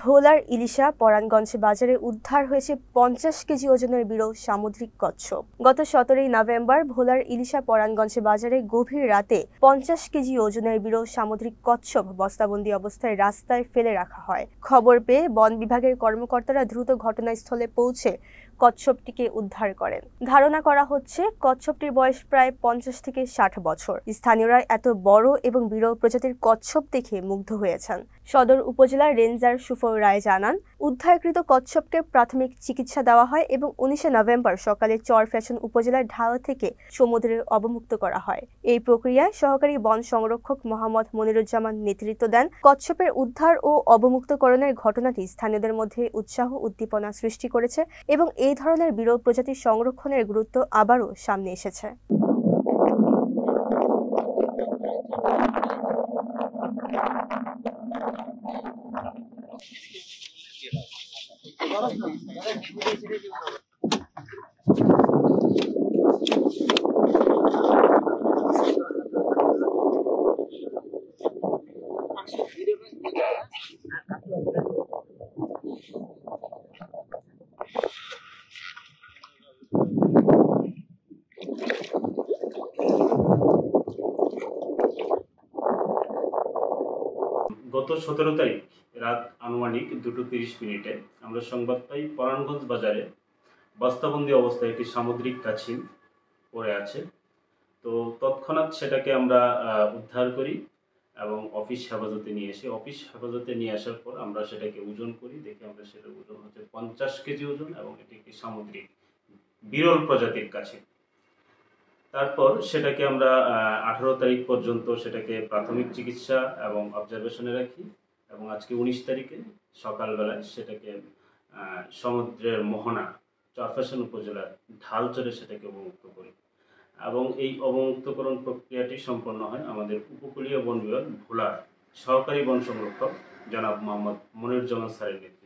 ভোলার ইলিশা পরাণগঞ্জ বাজারে উদ্ধার হয়েছে 50 কেজি ওজনের বিরল সামুদ্রিক কচ্ছপ। গত 17 নভেম্বর ভোলার ইলিশা পরাণগঞ্জ বাজারে গভীর রাতে 50 কেজি ওজনের বিরল সামুদ্রিক কচ্ছপ বস্তাবন্দি অবস্থায় রাস্তায় ফেলে রাখা হয়। খবর পেয়ে বন বিভাগের কর্মকর্তারা দ্রুত ঘটনাস্থলে পৌঁছে কচ্ছপটিকে উদ্ধার করেন। ধারণা করা হচ্ছে কচ্ছপটির বয়স প্রায় 50 থেকে 60 বছর। স্থানীয়রা এত বড় এবং বিরল প্রজাতির কচ্ছপ দেখে মুগ্ধ হয়েছেন। সদর উপজেলার রেঞ্জার সুফল রায় জানান, উদ্ধারকৃত কচ্ছপকে প্রাথমিক চিকিৎসা দেওয়া হয় এবং 19 নভেম্বর সকালে চরফ্যাশন উপজেলার ঢাল থেকে সমুদ্রে অবমুক্ত করা হয়। এই প্রক্রিয়ায় সহকারী বন সংরক্ষক মোহাম্মদ মনিরুজ্জামান নেতৃত্ব দেন। কচ্ছপের উদ্ধার ও অবমুক্তকরণের ঘটনাটি স্থানীয়দের মধ্যে উৎসাহ উদ্দীপনা সৃষ্টি করেছে এবং এই ধরনের বিরল প্রজাতি সংরক্ষণের গুরুত্ব আবারও সামনে এসেছে। গত 17 তারিখ রাত আনুমানিক 2:30 আমরা সংবাদ পাই পরাণগঞ্জ বাজারে বস্তাবন্দি অবস্থায় একটি সামুদ্রিক কাছিম পড়ে আছে। তো তৎক্ষণাৎ সেটাকে আমরা উদ্ধার করি এবং অফিস হেফাজতে নিয়ে আসার পর আমরা সেটাকে ওজন করি। দেখি আমরা সেটার ওজন হচ্ছে 50 কেজি ওজন এবং এটি একটি সামুদ্রিক বিরল প্রজাতির কাছিম। তারপর সেটাকে আমরা 18 তারিখ পর্যন্ত সেটাকে প্রাথমিক চিকিৎসা এবং অবজারভেশনে রাখি এবং আজকে 19 তারিখে সকালবেলায় সেটাকে সমুদ্রের মোহনা চরফ্যাশন উপজেলার ঢালচরে সেটাকে অবমুক্ত করি এবং এই অবমুক্তকরণ প্রক্রিয়াটি সম্পন্ন হয় আমাদের উপকূলীয় বন বিভাগ ভোলার সহকারী বন সংরক্ষক জনাব মোহাম্মদ মনিরুজ্জামান স্যারের নেতৃত্বে।